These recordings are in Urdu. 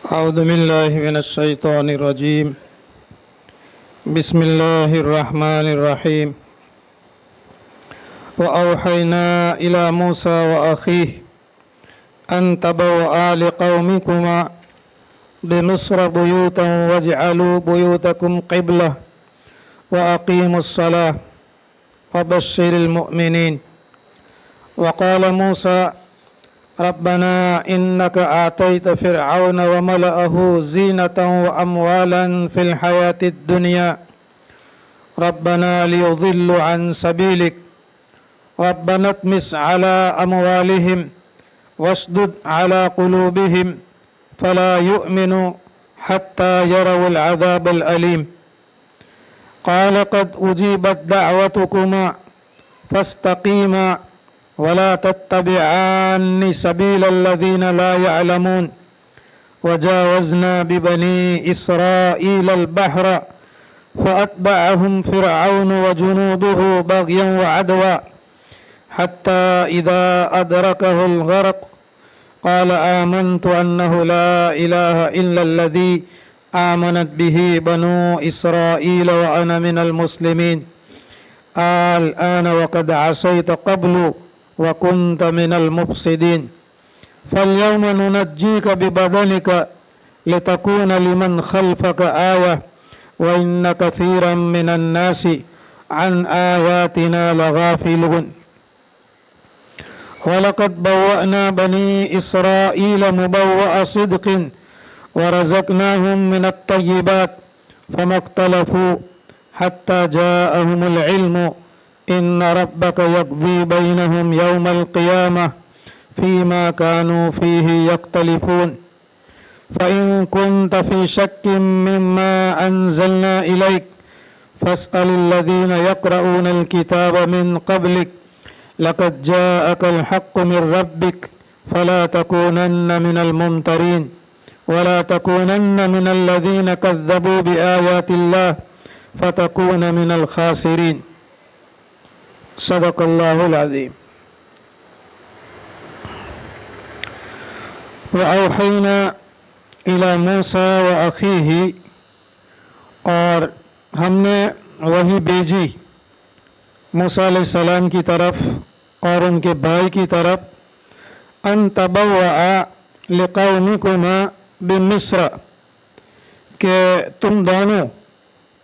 أعوذ بالله من الشيطان الرجيم. بسم الله الرحمن الرحيم. وأوحينا إلى موسى وأخيه أن تبوأ لقومكما بمصر بيوتا واجعلوا بيوتكم قبلة وأقيموا الصلاة وبشر المؤمنين. وقال موسى ربنا إنك آتيت فرعون وملأه زينة وأموالا في الحياة الدنيا ربنا ليضلوا عن سبيلك ربنا اطمس على أموالهم واشدد على قلوبهم فلا يؤمنوا حتى يروا العذاب الأليم. قال قد أجيبت دعوتكما فاستقيما ولا تتبعان سبيل الذين لا يعلمون. وجاوزنا ببني إسرائيل البحر فأتبعهم فرعون وجنوده بغيا وعدوا حتى إذا أدركه الغرق قال آمنت أنه لا إله إلا الذي آمنت به بنو إسرائيل وأنا من المسلمين. الآن وقد عصيت قبل وكنت من المفسدين فاليوم ننجيك ببدنك لتكون لمن خلفك آية وإن كثيرا من الناس عن آياتنا لغافلون. ولقد بوأنا بني إسرائيل مبوأ صدق ورزقناهم من الطيبات فما اختلفوا حتى جاءهم العلم إن ربك يقضي بينهم يوم القيامة فيما كانوا فيه يختلفون. فإن كنت في شك مما أنزلنا إليك فاسأل الذين يقرؤون الكتاب من قبلك لقد جاءك الحق من ربك فلا تكونن من الممترين ولا تكونن من الذين كذبوا بآيات الله فتكون من الخاسرين. صدق اللہ العظیم. وأوحینا إلی موسیٰ وأخیہ، اور ہم نے وحی بھیجی موسیٰ علیہ السلام کی طرف اور ان کے بھائی کی طرف، ان تبوأ لقومکما بمصر، کہ تم دونوں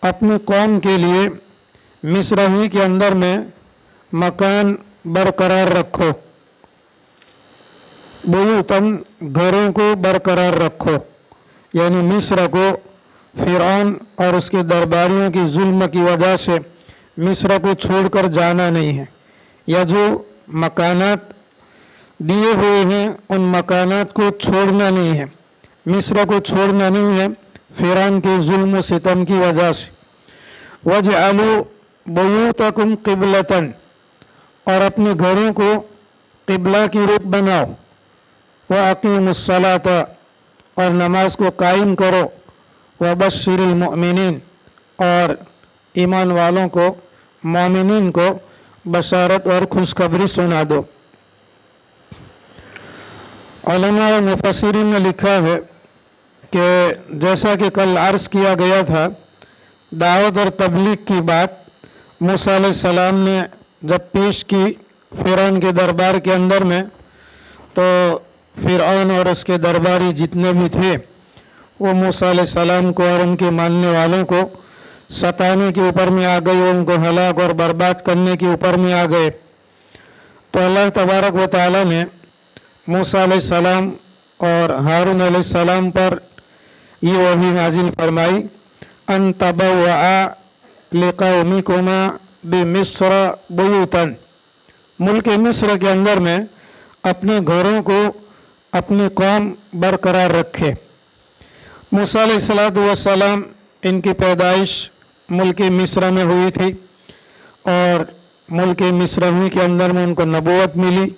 اپنی قوم کے لیے مصر ہی کے اندر میں مکان برقرار رکھو. بیوتن، گھروں کو برقرار رکھو، یعنی مصر کو فرعون اور اس کے درباریوں کی ظلم کی وجہ سے مصر کو چھوڑ کر جانا نہیں ہے، یا جو مکانات دیے ہوئے ہیں ان مکانات کو چھوڑنا نہیں ہے، مصر کو چھوڑنا نہیں ہے فرعون کے ظلم و ستم کی وجہ سے. وَاجْعَلُوا بُيُوتَكُمْ قِبْلَةً، اور اپنے گھروں کو قبلہ کی رخ بناؤ. وَأَقِيمُوا الصَّلَاةَ، اور نماز کو قائم کرو. وَبَشِّرِ الْمُؤْمِنِينَ، اور ایمان والوں کو، مومنین کو بشارت اور خوشخبری سنا دو. علماء و مفسرین نے لکھا ہے کہ جیسا کہ کل عرض کیا گیا تھا، دعوت اور تبلیغ کی بات موسیٰ علیہ السلام نے جب پیش کی فرعون کے دربار کے اندر میں، تو فرعون اور اس کے درباری جتنے بھی تھے وہ موسیٰ علیہ السلام کو اور ان کے ماننے والوں کو ستانے کے اوپر میں آ گئے، ان کو ہلاک اور برباد کرنے کے اوپر میں آ گئے. تو اللہ تبارک و تعالی نے موسیٰ علیہ السلام اور ہارون علیہ السلام پر یہ وحی نازل فرمائی، ان تبوأ لقومکما بمصر بیوتا، ملک مصر کے اندر میں اپنے گھروں کو اپنی قوم برقرار رکھے. موسیٰ علیہ السلام ان کی پیدائش ملک مصر میں ہوئی تھی، اور ملک مصر ہی کے اندر میں ان کو نبوت ملی.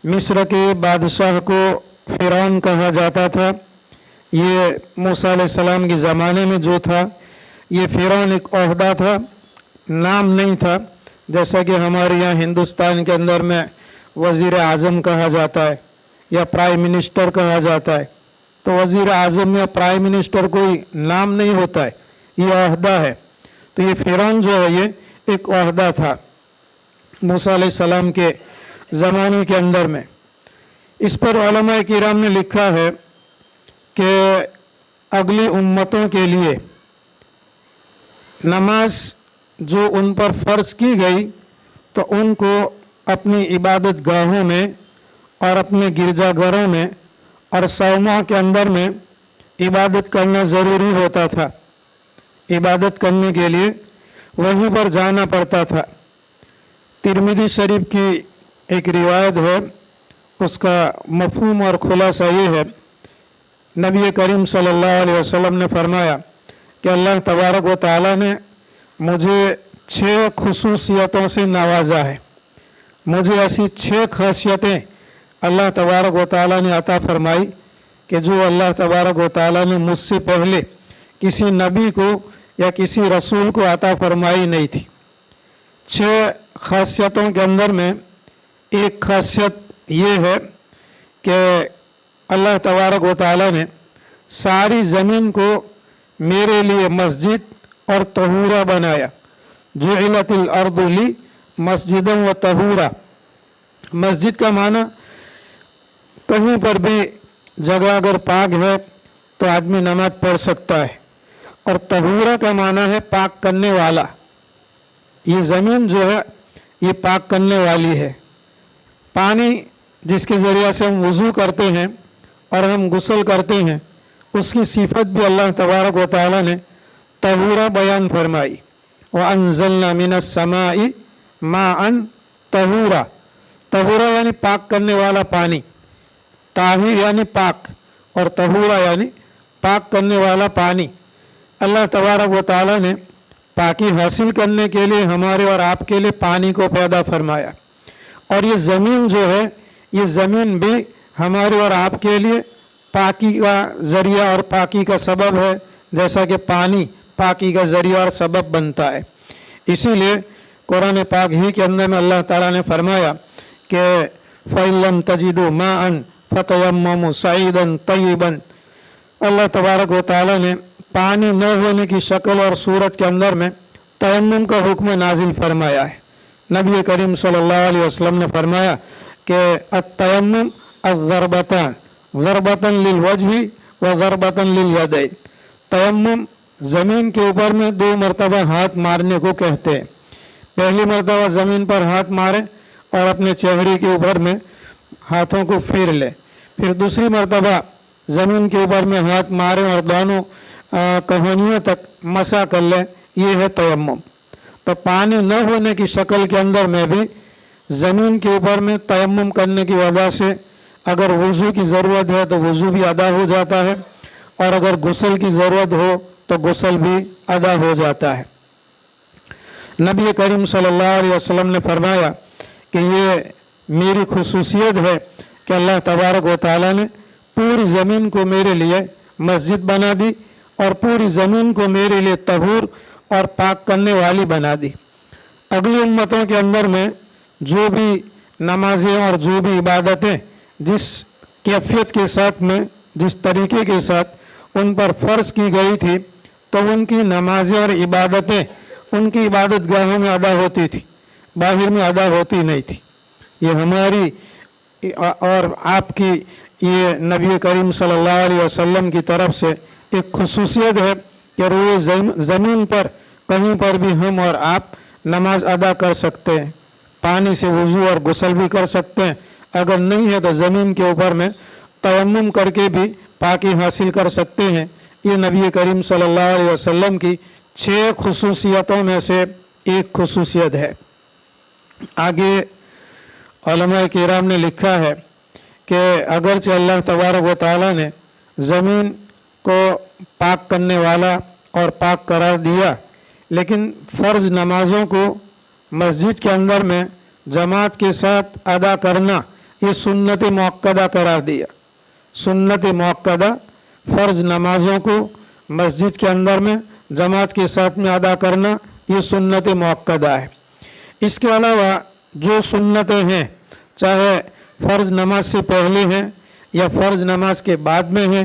مصر کے بادشاہ کو فرعون کہا جاتا تھا. یہ موسیٰ علیہ السلام کے زمانے میں جو تھا یہ فرعون ایک عہدہ تھا، نام نہیں تھا، جیسا کہ ہمارے یہاں ہندوستان کے اندر میں وزیر اعظم کہا جاتا ہے یا پرائم منسٹر کہا جاتا ہے. تو وزیر اعظم یا پرائم منسٹر کوئی نام نہیں ہوتا ہے، یہ عہدہ ہے. تو یہ فرعون جو ہے یہ ایک عہدہ تھا موسیٰ علیہ السلام کے زمانے کے اندر میں. اس پر علماء کرام نے لکھا ہے کہ اگلی امتوں کے لیے نماز جو ان پر فرض کی گئی تو ان کو اپنی عبادت گاہوں میں اور اپنے گرجا گھروں میں اور صومعہ کے اندر میں عبادت کرنا ضروری ہوتا تھا. عبادت کرنے کے لیے وہیں پر جانا پڑتا تھا. ترمذی شریف کی ایک روایت ہے، اس کا مفہوم اور خلاصہ یہ ہے، نبی کریم صلی اللہ علیہ وسلم نے فرمایا کہ اللہ تبارک و تعالیٰ نے مجھے 6 خصوصیتوں سے نوازا ہے. مجھے ایسی 6 خاصیتیں اللہ تبارک و تعالیٰ نے عطا فرمائی کہ جو اللہ تبارک و تعالیٰ نے مجھ سے پہلے کسی نبی کو یا کسی رسول کو عطا فرمائی نہیں تھی. 6 خاصیتوں کے اندر میں ایک خاصیت یہ ہے کہ اللہ تبارک و تعالیٰ نے ساری زمین کو میرے لیے مسجد اور طہورا بنایا. جعلت الارض لی مسجدا و طہورا. مسجد کا معنی کہیں پر بھی جگہ اگر پاک ہے تو آدمی نماز پڑھ سکتا ہے، اور طہورا کا معنی ہے پاک کرنے والا. یہ زمین جو ہے یہ پاک کرنے والی ہے. پانی جس کے ذریعے سے ہم وضو کرتے ہیں اور ہم غسل کرتے ہیں، اس کی صفت بھی اللہ تبارک و تعالیٰ نے طہورا بیان فرمائی. وَأَنزَلْنَا مِنَ السَّمَاءِ مَاءً طَهُورًا. طہورا یعنی پاک کرنے والا پانی، طاہر یعنی پاک، اور طہورا یعنی پاک کرنے والا پانی. اللہ تبارک و تعالیٰ نے پاکی حاصل کرنے کے لیے ہمارے اور آپ کے لیے پانی کو پیدا فرمایا. اور یہ زمین جو ہے یہ زمین بھی ہمارے اور آپ کے لیے پاکی کا ذریعہ اور پاکی کا سبب ہے، جیسا کہ پانی پاکی کا ذریعہ اور سبب بنتا ہے. اسی لیے قرآن پاک ہی کے اندر میں اللہ تعالیٰ نے فرمایا کہ فَإِن لَّمْ تَجِدُوا مَاءً فَتَيَمَّمُوا صَعِيدًا طَيِّبًا. اللہ تبارک و تعالیٰ نے پانی نہ ہونے کی شکل اور صورت کے اندر میں تیمم کا حکم نازل فرمایا ہے. نبی کریم صلی اللہ علیہ وسلم نے فرمایا کہ التیمم الضربتان، ضربتاً للوجہ و ضربتاً لیلیدین. تیمم زمین کے اوپر میں 2 مرتبہ ہاتھ مارنے کو کہتے ہیں. پہلی مرتبہ زمین پر ہاتھ مارے اور اپنے چہرے کے اوپر میں ہاتھوں کو پھیر لے. پھر دوسری مرتبہ زمین کے اوپر میں ہاتھ مارے اور دونوں کہانیوں تک مسح کر لے. یہ ہے تیمم. تو پانی نہ ہونے کی شکل کے اندر میں بھی زمین کے اوپر میں تیمم کرنے کی وجہ سے اگر وضو کی ضرورت ہے تو وضو بھی ادا ہو جاتا ہے، اور اگر غسل کی ضرورت ہو تو غسل بھی ادا ہو جاتا ہے. نبی کریم صلی اللہ علیہ وسلم نے فرمایا کہ یہ میری خصوصیت ہے کہ اللہ تبارک و تعالیٰ نے پوری زمین کو میرے لیے مسجد بنا دی اور پوری زمین کو میرے لیے طہور اور پاک کرنے والی بنا دی. اگلی امتوں کے اندر میں جو بھی نمازیں اور جو بھی عبادتیں جس کیفیت کے ساتھ میں جس طریقے کے ساتھ ان پر فرض کی گئی تھی تو ان کی نمازیں اور عبادتیں ان کی عبادت گاہوں میں ادا ہوتی تھی، باہر میں ادا ہوتی نہیں تھی. یہ ہماری اور آپ کی یہ نبی کریم صلی اللہ علیہ وسلم کی طرف سے ایک خصوصیت ہے کہ روئے زمین پر کہیں پر بھی ہم اور آپ نماز ادا کر سکتے ہیں، پانی سے وضو اور غسل بھی کر سکتے ہیں. اگر نہیں ہے تو زمین کے اوپر میں تیمم کر کے بھی پاکی حاصل کر سکتے ہیں. یہ نبی کریم صلی اللہ علیہ وسلم کی 6 خصوصیتوں میں سے ایک خصوصیت ہے. آگے علماء کرام نے لکھا ہے کہ اگرچہ اللہ تبارک و تعالیٰ نے زمین کو پاک کرنے والا اور پاک قرار دیا، لیکن فرض نمازوں کو مسجد کے اندر میں جماعت کے ساتھ ادا کرنا یہ سنت مؤکدہ قرار دیا. سنت مؤکدہ فرض نمازوں کو مسجد کے اندر میں جماعت کے ساتھ میں ادا کرنا یہ سنت مؤکدہ ہے. اس کے علاوہ جو سنتیں ہیں چاہے فرض نماز سے پہلے ہیں یا فرض نماز کے بعد میں ہیں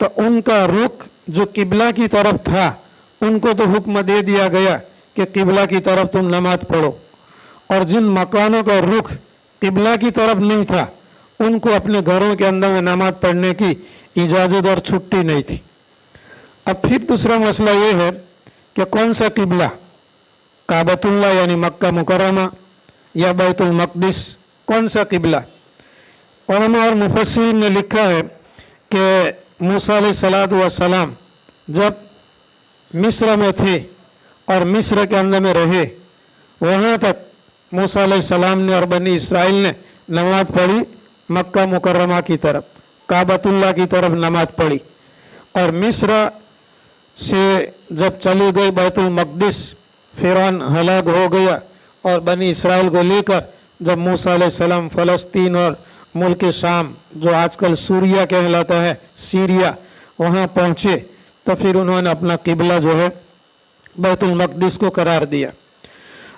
تو ان کا رخ جو قبلہ کی طرف تھا ان کو تو حکم دے دیا گیا کہ قبلہ کی طرف تم نماز پڑھو، اور جن مکانوں کا رخ قبلہ کی طرف نہیں تھا ان کو اپنے گھروں کے اندر میں نماز پڑھنے کی اجازت اور چھٹی نہیں تھی۔ اب پھر دوسرا مسئلہ یہ ہے کہ کون سا قبلہ، کعبۃ اللہ یعنی مکہ مکرمہ یا بیت المقدس، کون سا قبلہ؟ علماء اور مفسرین نے لکھا ہے کہ موسیٰ علیہ السلام جب مصر میں تھے اور مصر کے اندر میں رہے، وہاں تک موسیٰ علیہ السلام نے اور بنی اسرائیل نے نماز پڑھی مکہ مکرمہ کی طرف، کعبۃ اللہ کی طرف نماز پڑھی، اور مصر سے جب چلی گئی بیت المقدس، فرعون ہلاک ہو گیا، اور بنی اسرائیل کو لے کر جب موسیٰ علیہ السلام فلسطین اور ملک شام جو آج کل سوریہ کہلاتا ہے، سیریا، وہاں پہنچے تو پھر انہوں نے اپنا قبلہ جو ہے بیت المقدس کو قرار دیا۔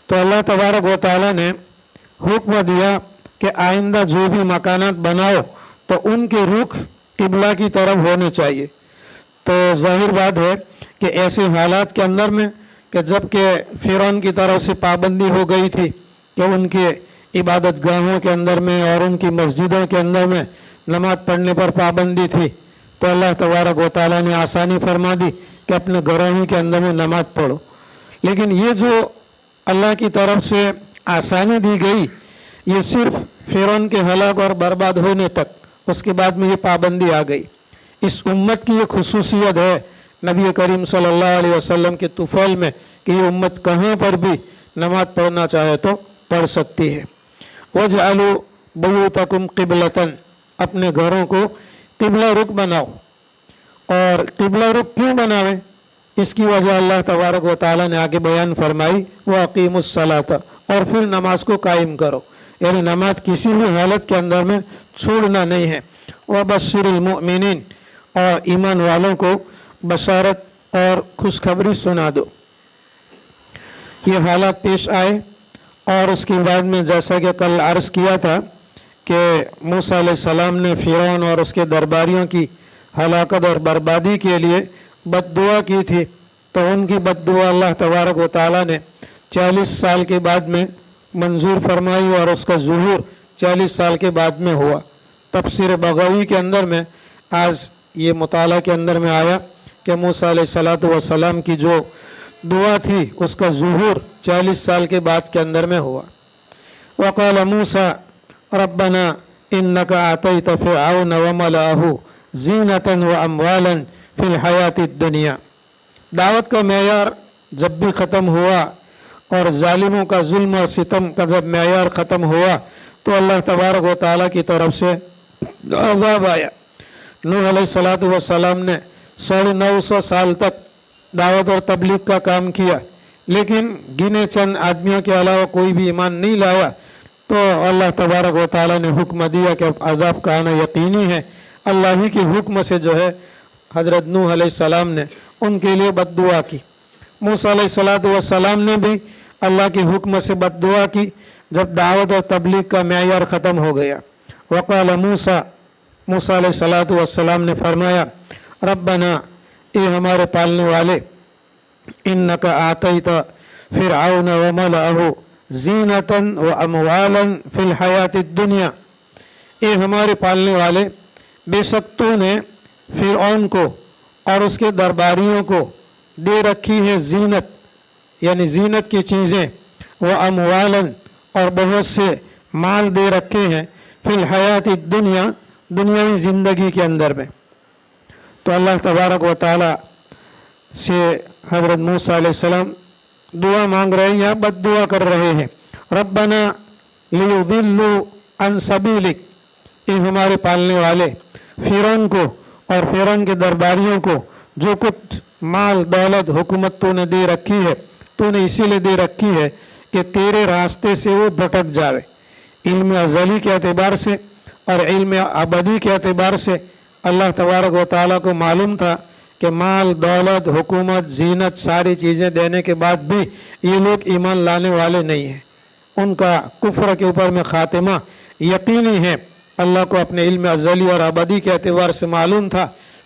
تو اللہ تبارک و تعالیٰ نے حکم دیا کہ آئندہ جو بھی مکانات بناؤ تو ان کے رخ قبلہ کی طرف ہونے چاہیے۔ تو ظاہر بات ہے کہ ایسے حالات کے اندر میں کہ جب کہ فرعون کی طرف سے پابندی ہو گئی تھی کہ ان کے عبادت گاہوں کے اندر میں اور ان کی مسجدوں کے اندر میں نماز پڑھنے پر پابندی تھی، تو اللہ تبارک و تعالیٰ نے آسانی فرما دی کہ اپنے گھروں ہی کے اندر میں نماز پڑھو۔ لیکن یہ جو اللہ کی طرف سے آسانی دی گئی یہ صرف فرعون کے ہلاک اور برباد ہونے تک، اس کے بعد میں یہ پابندی آ گئی۔ اس امت کی یہ خصوصیت ہے نبی کریم صلی اللہ علیہ وسلم کے طفیل میں کہ یہ امت کہاں پر بھی نماز پڑھنا چاہے تو پڑھ سکتی ہے۔ وَاجْعَلُوا بُيُوتَكُمْ قِبْلَةً، اپنے گھروں کو قبلہ رخ بناؤ۔ اور قبلہ رخ کیوں بناویں؟ اس کی وجہ اللہ تبارک و تعالیٰ نے آگے بیان فرمائی، وَأَقِيمُوا الصَّلَاةَ، اور پھر نماز کو قائم کرو، یعنی نماز کسی بھی حالت کے اندر میں چھوڑنا نہیں ہے۔ وَبَشِّرِ الْمُؤْمِنِينَ، اور ایمان والوں کو بشارت اور خوشخبری سنا دو۔ یہ حالات پیش آئے، اور اس کے بعد میں جیسا کہ کل عرض کیا تھا کہ موسیٰ علیہ السلام نے فرعون اور اس کے درباریوں کی ہلاکت اور بربادی کے لیے بد دعا کی تھی، تو ان کی بد دعا اللہ تبارک و تعالیٰ نے 40 سال کے بعد میں منظور فرمائی، اور اس کا ظہور 40 سال کے بعد میں ہوا۔ تفسیر بغوی کے اندر میں آج یہ مطالعہ کے اندر میں آیا کہ موسیٰ علیہ السلام کی جو دعا تھی اس کا ظہور 40 سال کے بعد کے اندر میں ہوا۔ وقال موسیٰ ربنا انک آتیت فرعون وملأہ زینۃ واموالا فی الحیاۃ الدنیا۔ دعوت کا معیار جب بھی ختم ہوا اور ظالموں کا ظلم اور ستم کا جب معیار ختم ہوا تو اللہ تبارک و تعالیٰ کی طرف سے عذاب آیا۔ نوح علیہ السلام نے 950 سال تک دعوت اور تبلیغ کا کام کیا، لیکن گنے چند آدمیوں کے علاوہ کوئی بھی ایمان نہیں لایا، تو اللہ تبارک و تعالیٰ نے حکم دیا کہ عذاب کا آنا یقینی ہے۔ اللہ ہی کے حکم سے جو ہے حضرت نوح علیہ السلام نے ان کے لیے بد دعا کی۔ موسیٰ علیہ السلام نے بھی اللہ کے حکم سے بد دعا کی جب دعوت اور تبلیغ کا معیار ختم ہو گیا۔ وقال موسیٰ علیہ السلام نے فرمایا ربنا، اے ہمارے پالنے والے، انک آتیت فرعون وملأہ زینۃ واموالا فی الحیاۃ الدنیا، اے ہمارے پالنے والے، بے شک تو نے فرعون کو اور اس کے درباریوں کو دے رکھی ہے زینت، یعنی زینت کی چیزیں، واموالا، اور بہت سے مال دے رکھے ہیں، فی الحیاۃ الدنیا، دنیاوی زندگی کے اندر میں۔ تو اللہ تبارک و تعالیٰ سے حضرت موسیٰ علیہ السلام دعا مانگ رہے ہیں یا بد دعا کر رہے ہیں، ربنا لیضلوا عن سبیلک، اے ہمارے پالنے والے، فرعون کو اور فرعون کے درباریوں کو جو کچھ مال دولت حکومت تو نے دے رکھی ہے، تو نے اسی لیے دے رکھی ہے کہ تیرے راستے سے وہ بھٹک جاوے۔ علم ازلی کے اعتبار سے اور علم ابدی کے اعتبار سے اللہ تبارک و تعالیٰ کو معلوم تھا کہ مال دولت حکومت زینت ساری چیزیں دینے کے بعد بھی یہ لوگ ایمان لانے والے نہیں ہیں، ان کا کفر کے اوپر میں خاتمہ یقینی ہے۔ اللہ کو اپنے علم ازلی اور ابدی کے اعتبار سے معلوم تھا،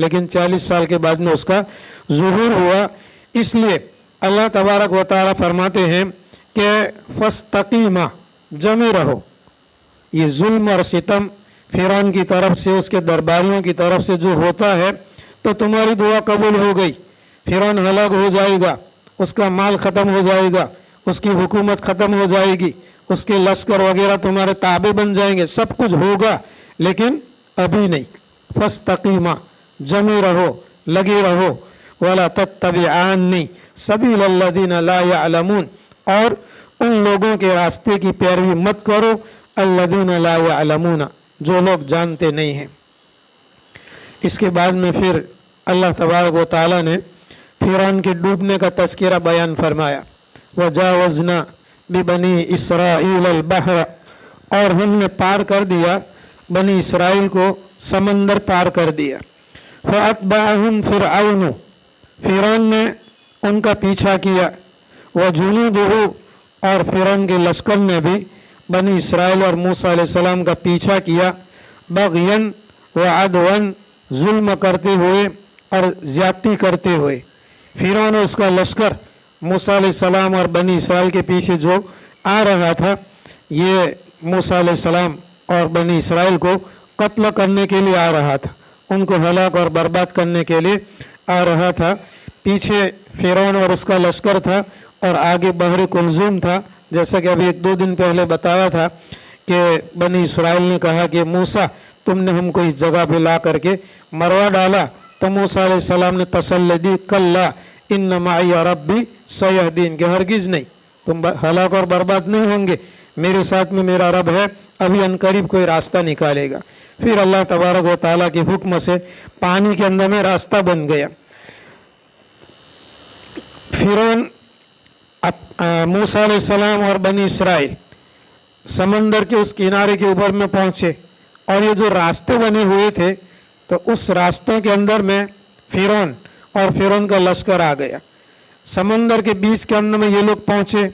لیکن 40 سال کے بعد میں اس کا ظہور ہوا. اس لیے اللہ تبارک و تعالیٰ فرماتے ہیں کہ فاستقیما، جمے رہو. یہ ظلم اور ستم فرعون کی طرف سے، اس کے درباریوں کی طرف سے جو ہوتا ہے تو تمہاری دعا قبول ہو گئی. فرعون ہلاک ہو جائے گا، اس کا مال ختم ہو جائے گا، اس کی حکومت ختم ہو جائے گی، اس کے لشکر وغیرہ تمہارے تابع بن جائیں گے، سب کچھ ہوگا، لیکن ابھی نہیں. فاستقیما، جمے رہو، لگے رہو. ولا تتبعانی سبیل الذین لا یعلمون، اور ان لوگوں کے راستے کی پیروی مت کرو، الذین لا یعلمون، جو لوگ جانتے نہیں ہیں. اس کے بعد میں پھر اللہ تبارک و تعالیٰ نے فرعون کے ڈوبنے کا تذکرہ بیان فرمایا. وجاوزنا ببنی اسرائیل البحر، اور ہم نے پار کر دیا بنی اسرائیل کو، سمندر پار کر دیا. فاتبعہم فرعون، فرعون نے ان کا پیچھا کیا. وجنودہ، اور فرعون کے لشکر نے بھی بنی اسرائیل اور موسیٰ علیہ السلام کا پیچھا کیا. بغین وعدوا، ظلم کرتے ہوئے اور زیادتی کرتے ہوئے. فرعون اور اس کا لشکر موسیٰ علیہ السلام اور بنی اسرائیل کے پیچھے جو آ رہا تھا، یہ موسیٰ علیہ السلام اور بنی اسرائیل کو قتل کرنے کے لیے آ رہا تھا، ان کو ہلاک اور برباد کرنے کے لیے آ رہا تھا. پیچھے فرعون اور اس کا لشکر تھا اور آگے بحر کلثوم تھا. جیسا کہ ابھی 1-2 دن پہلے بتایا تھا کہ بنی اسرائیل نے کہا کہ موسیٰ تم نے ہم کو اس جگہ پہ لا کر کے مروا ڈالا، تو موسیٰ علیہ السلام نے تسلی دی، کلا ان معی ربی سیہدین، کہ ہرگز نہیں، تم ہلاک اور برباد نہیں ہوں گے، میرے ساتھ میں میرا رب ہے، ابھی عنقریب کوئی راستہ نکالے گا. پھر اللہ تبارک و تعالیٰ کے حکم سے پانی کے اندر میں راستہ بن گیا. فرعون موسیٰ علیہ السلام اور بنی اسرائیل سمندر کے اس کنارے کے اوپر میں پہنچے، اور یہ جو راستے بنے ہوئے تھے تو اس راستوں کے اندر میں فرعون اور فرعون کا لشکر آ گیا. سمندر کے بیچ کے اندر میں یہ لوگ پہنچے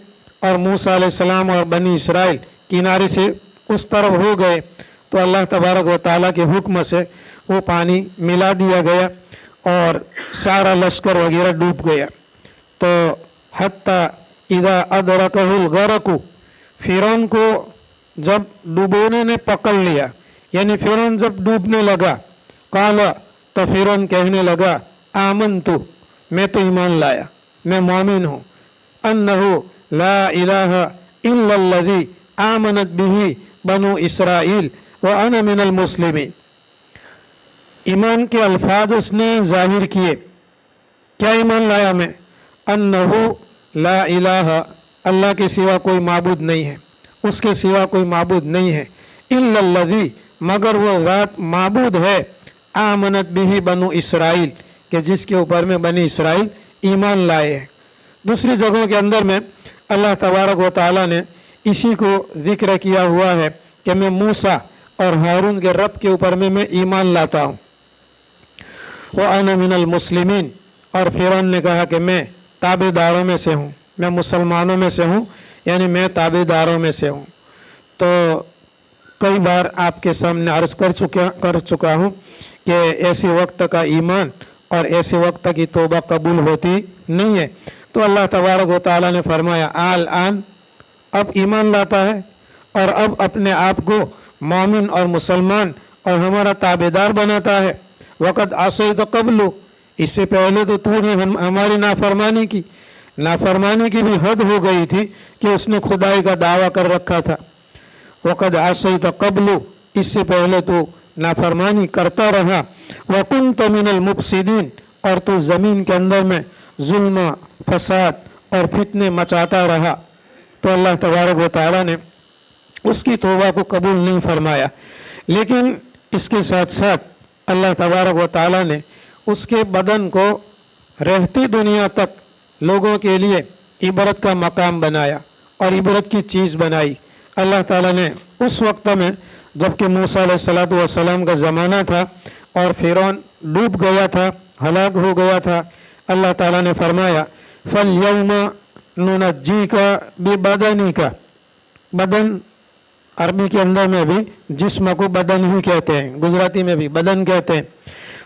اور موسیٰ علیہ السلام اور بنی اسرائیل کنارے سے اس طرف ہو گئے، تو اللہ تبارک و تعالیٰ کے حکم سے وہ پانی ملا دیا گیا اور سارا لشکر وغیرہ ڈوب گیا. تو حتیٰ اذا ادرکہ الغرق، فرعون کو جب ڈوبونے نے پکڑ لیا، یعنی فرعون جب ڈوبنے لگا، قال، تو فرعون کہنے لگا، آمنت، میں تو ایمان لایا، میں مومن ہوں، انہ لا الہ الا الذی آمنت بہ بنو اسرائیل وانا من المسلمین. ایمان کے الفاظ اس نے ظاہر کیے. کیا ایمان لایا میں؟ انہ لا الہ، اللہ کے سوا کوئی معبود نہیں ہے، اس کے سوا کوئی معبود نہیں ہے، الا الذی، مگر وہ ذات معبود ہے، آمنت بہ بنو اسرائیل، کہ جس کے اوپر میں بنی اسرائیل ایمان لائے ہیں. دوسری جگہوں کے اندر میں اللہ تبارک و تعالیٰ نے اسی کو ذکر کیا ہوا ہے کہ میں موسیٰ اور ہارون کے رب کے اوپر میں ایمان لاتا ہوں. وَأَنَا مِنَ الْمُسْلِمِينَ، اور فرعون نے کہا کہ میں تابع داروں میں سے ہوں، میں مسلمانوں میں سے ہوں، یعنی میں تابع داروں میں سے ہوں. تو کئی بار آپ کے سامنے عرض کر چکا ہوں کہ ایسے وقت کا ایمان اور ایسے وقت کی توبہ قبول ہوتی نہیں ہے. تو اللہ تبارک و تعالیٰ نے فرمایا الآن، اب ایمان لاتا ہے اور اب اپنے آپ کو مومن اور مسلمان اور ہمارا تابع دار بناتا ہے. وقت عصیت قبل، اس سے پہلے تو نے ہماری نافرمانی کی، نافرمانی کی بھی حد ہو گئی تھی کہ اس نے خدائی کا دعویٰ کر رکھا تھا. وقت عصیت قبل، اس سے پہلے تو نافرمانی کرتا رہا. وکنت من المفسدین، اور تو زمین کے اندر میں ظلم، فساد اور فتنے مچاتا رہا. تو اللہ تبارک و تعالیٰ نے اس کی توبہ کو قبول نہیں فرمایا. لیکن اس کے ساتھ ساتھ اللہ تبارک و تعالیٰ نے اس کے بدن کو رہتی دنیا تک لوگوں کے لیے عبرت کا مقام بنایا اور عبرت کی چیز بنائی. اللہ تعالیٰ نے اس وقت میں جب کہ موسیٰ علیہ السلام کا زمانہ تھا اور فرعون ڈوب گیا تھا، ہلاک ہو گیا تھا، اللہ تعالیٰ نے فرمایا فَالْيَوْمَ نُنَجِّيكَ بِبَدَنِكَ، بدن عربی کے اندر میں بھی جسم کو بدن ہی کہتے ہیں، گجراتی میں بھی بدن کہتے ہیں.